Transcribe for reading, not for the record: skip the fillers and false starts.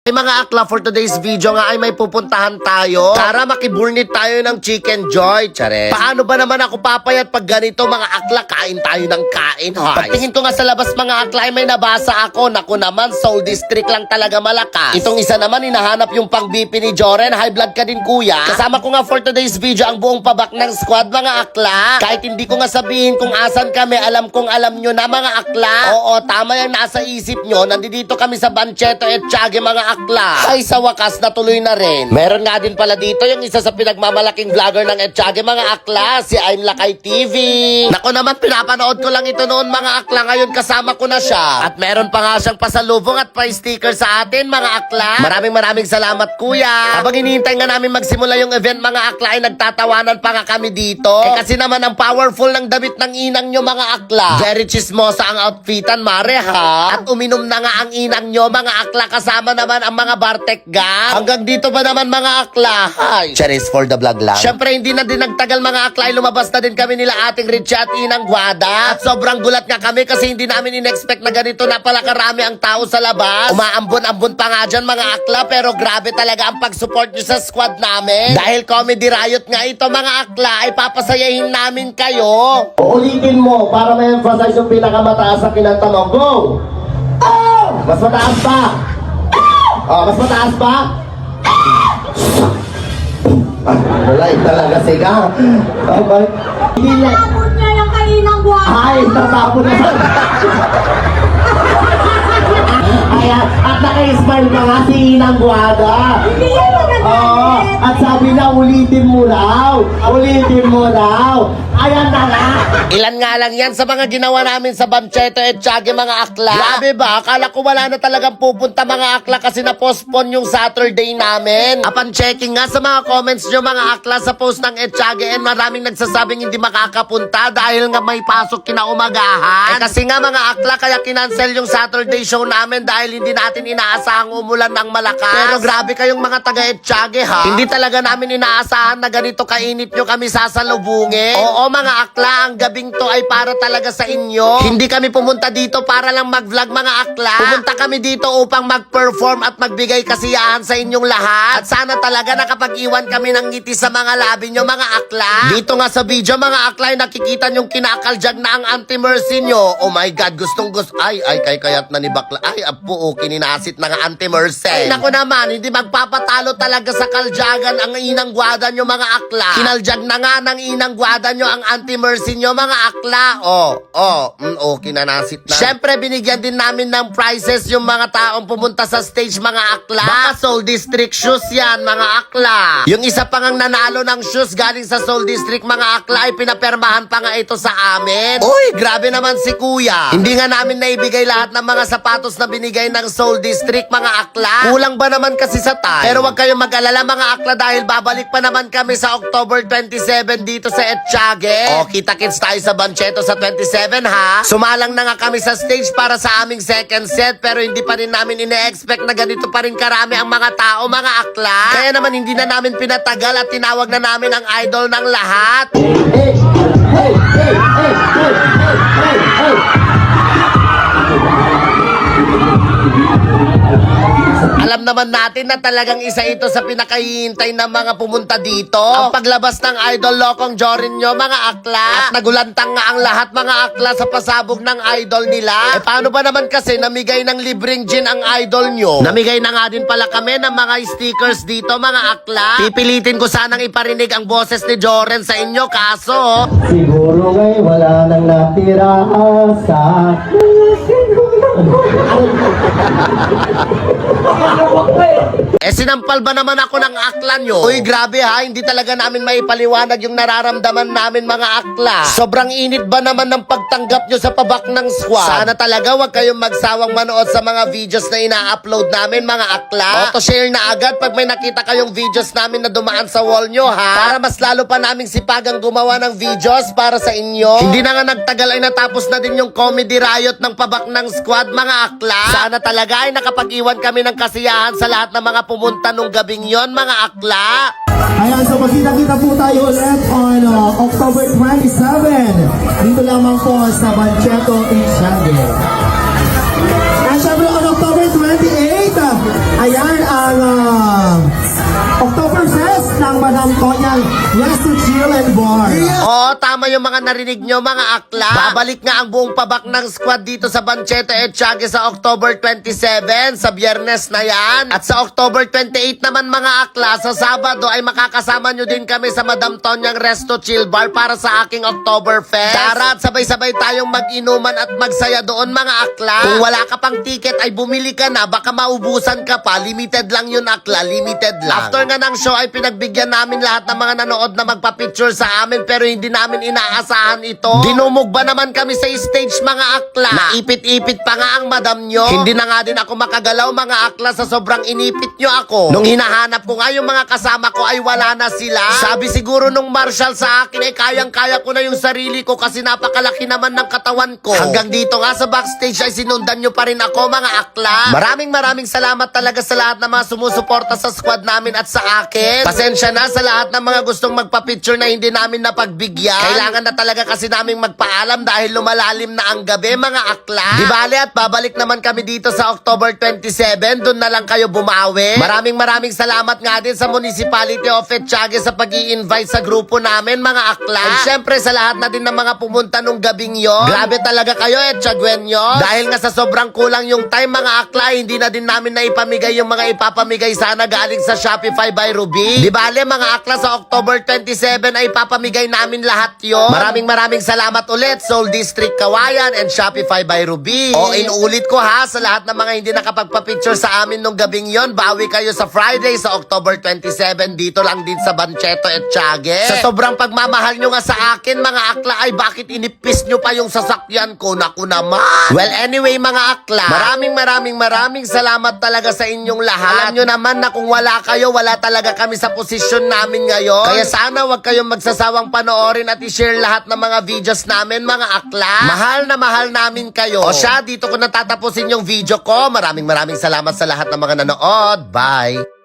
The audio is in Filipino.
Ay mga akla, for today's video nga ay may pupuntahan tayo para makiburnit tayo ng Chicken Joy. Chares. Paano ba naman ako papayat pag ganito mga akla? Kain tayo ng kain. Pagtingin ko nga sa labas mga akla ay may nabasa ako. Naku naman, Soul District lang talaga malakas. Itong isa naman hinahanap yung pang BP ni Joren. High blood ka din kuya. Kasama ko nga for today's video ang buong pabak ng squad mga akla. Kahit hindi ko nga sabihin kung asan kami, alam kong alam nyo na mga akla. Oo, tama yung nasa isip nyo. Nandito kami sa Bancheto et Tiague mga akla. Ay sa wakas natuloy na rin. Meron nga din pala dito yung isa sa pinagmamalaking vlogger ng Etchage mga akla, si I'm Lakay TV. Nako naman, pinapanood ko lang ito noon mga akla, ngayon kasama ko na siya. At meron pa nga siyang pasalubong at prize sticker sa atin mga akla. Maraming salamat kuya. Habang hinihintay nga namin magsimula yung event mga akla ay nagtatawanan pa nga kami dito. Kasi naman ang powerful ng damit ng inang nyo mga akla. Very chismosa ang outfitan mare ha. At uminom na nga ang inang nyo mga akla, kasama naman ang mga Bartek gang. Hanggang dito ba naman mga akla? Hi. Charis for the vlog lang. Syempre hindi na din nagtagal mga akla, lumabas na din kami nila ating Richie at Inang Guada. At sobrang gulat nga kami kasi hindi namin in-expect na ganito na pala karami ang tao sa labas. Umaambon-ambon pa nga dyan mga akla, pero grabe talaga ang pag-support nyo sa squad namin. Dahil comedy riot nga ito mga akla, ay papasayahin namin kayo. Uulitin mo para may emphasize yung pinakamataas sa kinanta mo. Go! Oh! Mas mataas pa! Oh, mas mataas pa? Wala, talaga siga. Okay. Tinapon niya yung kaninang buwan. Ay, tatapon na. Ay, at naka-smile pa nga si Inang Guada. Hindi yan magagalit. At sabi na, ulitin mo raw. Ulitin mo raw. Ayan na nga. Ilan nga lang yan sa mga ginawa namin sa Bancheto et Tiague mga akla. Grabe ba? Akala ko wala na talagang pupunta mga akla kasi na-postpone yung Saturday namin. Upon checking nga sa mga comments nyo mga akla sa post ng Etchage, and maraming nagsasabing hindi makakapunta dahil nga may pasok kinaumagahan. Kasi nga mga akla, kaya kinancel yung Saturday show namin dahil hindi natin inaasahang umulan ng malakas. Pero grabe kayong mga taga Etchage ha. Hindi talaga namin inaasahan na ganito kainit nyo kami sasalubungin. Oo mga akla, ang gabing to ay para talaga sa inyo. Hindi kami pumunta dito para lang mag-vlog mga akla. Pumunta kami dito upang mag-perform at magbigay kasiyahan sa inyong lahat. At sana talaga nakapag-iwan kami ng ngiti sa mga labi nyo mga akla. Dito nga sa video mga akla ay nakikita nyong kinakaljag na ang anti-mercy nyo. Oh my God, gustong gusto. Ay, kayat na ni bakla. Ay, apo, kininasit na nga anti-mercy. Ay, naku naman, hindi magpapatalo talaga sa kaljagan ang Inang Guada nyo mga akla. Kinaljag na nga ng Inang Guada nyo ang anti-mercy nyo mga akla. Kinanasit na. Siyempre, binigyan din namin ng prizes yung mga taong pumunta sa stage mga akla. Baka Soul District shoes yan mga akla. Yung isa pa ngang nanalo ng shoes galing sa Soul District mga akla ay pinapermahan pa nga ito sa amin. Uy, grabe naman si kuya. Hindi nga namin naibigay lahat ng mga sapatos na binigay ng Soul District mga akla. Kulang ba naman kasi sa time? Pero wag kayong mag-alala mga akla dahil babalik pa naman kami sa October 27 dito sa Etchage. O, kita-kits tayo sa Bancheto sa 27 ha. Sumalang na nga kami sa stage para sa aming second set, pero hindi pa rin namin ine-expect na ganito pa rin karami ang mga tao mga akla. Kaya naman hindi na namin pinatagal at tinawag na namin ang idol ng lahat. Alam naman natin na talagang isa ito sa pinakahihintay ng mga pumunta dito. Ang paglabas ng idol Lokong Jorin nyo mga akla. At nagulantang nga ang lahat mga akla sa pasabog ng idol nila. Paano ba naman kasi namigay ng libreng gin ang idol nyo? Namigay na nga din pala kami ng mga stickers dito mga akla. Pipilitin ko sanang iparinig ang boses ni Joren sa inyo kaso Siguro ngay wala nang natira sa sinampal ba naman ako ng akla nyo? Uy, grabe ha, hindi talaga namin maipaliwanag yung nararamdaman namin mga akla. Sobrang init ba naman ng pagtanggap nyo sa pabak ng squad? Sana talaga wag kayong magsawang manood sa mga videos na ina-upload namin mga akla. Auto-share na agad pag may nakita kayong videos namin na dumaan sa wall nyo ha. Para mas lalo pa naming sipagang gumawa ng videos para sa inyo. Hindi na nga nagtagal ay natapos na din yung comedy riot ng pabak ng squad mga akla. Sana talaga ay nakapag-iwan kami ng kasiyahan sa lahat ng mga pumunta nung gabing yon mga akla. Ayan, so magkita-kita po tayo ulit on October 27. Dito lamang po sa Bancheto et Tiague. And syempre on October 28, ayan, Resto Chill and Bar. Oo, tama yung mga narinig nyo, mga akla. Babalik nga ang buong pabak ng squad dito sa Bancheta Etchage sa October 27, sa Biyernes na yan. At sa October 28 naman, mga akla, sa Sabado ay makakasama nyo din kami sa Madam Tonyang Resto Chill Bar para sa aking Oktoberfest. Tara at sabay-sabay tayong mag-inuman at magsaya doon, mga akla. Kung wala ka pang ticket ay bumili ka na, baka maubusan ka pa. Limited lang yun, akla, limited lang. After nga ng show ay pinagbigyan namin lahat ng mga nanood na magpa-picture sa amin pero hindi namin inaasahan ito. Dinumog ba naman kami sa stage, mga akla? Naipit-ipit pa nga ang madam nyo. Hindi na nga din ako makagalaw, mga akla, sa sobrang inipit nyo ako. Nung hinahanap ko nga yung mga kasama ko ay wala na sila. Sabi siguro nung marshal sa akin ay kayang-kaya ko na yung sarili ko kasi napakalaki naman ng katawan ko. Hanggang dito nga sa backstage ay sinundan nyo pa rin ako, mga akla. Maraming salamat talaga sa lahat ng mga sumusuporta sa squad namin at sa akin. Pasensya na sa lahat ng mga gustong magpa-picture na hindi namin napagbigyan. Kailangan na talaga kasi naming magpaalam dahil lumalalim na ang gabi, mga akla. Di bale at babalik naman kami dito sa October 27. Doon na lang kayo bumawi. Maraming salamat nga din sa Municipality of Etchage sa pag-i-invite sa grupo namin, mga akla. And syempre sa lahat na din ng mga pumunta nung gabing yon. Grabe talaga kayo, Etchagüeños. Dahil nga sa sobrang kulang yung time, mga akla, hindi na din namin naipamigay yung mga ipapamigay sana galing sa Shopify by Ruby. Di bale, mga akla, sa October 27 ay ipapamigay namin lahat yon. Maraming salamat ulit, Soul District Kawayan and Shopify by Ruby. O inuulit ko ha, sa lahat ng mga hindi nakapagpa-picture sa amin nung gabing yon, bawi kayo sa Friday sa October 27 dito lang din sa Bancheta Etchage. Sa sobrang pagmamahal nyo nga sa akin, mga akla, ay bakit inipis nyo pa yung sasakyan ko? Naku naman. Well, anyway, mga akla, maraming salamat talaga sa inyong lahat. Alam nyo naman na kung wala kayo, wala talaga kami sa posisyon namin ngayon. Kaya sana wag kayong magsasawang panoorin at i-share lahat ng mga videos namin, mga akla. Mahal na mahal namin kayo. O siya, dito ko natatapusin yung video ko. Maraming salamat sa lahat ng mga nanood. Bye!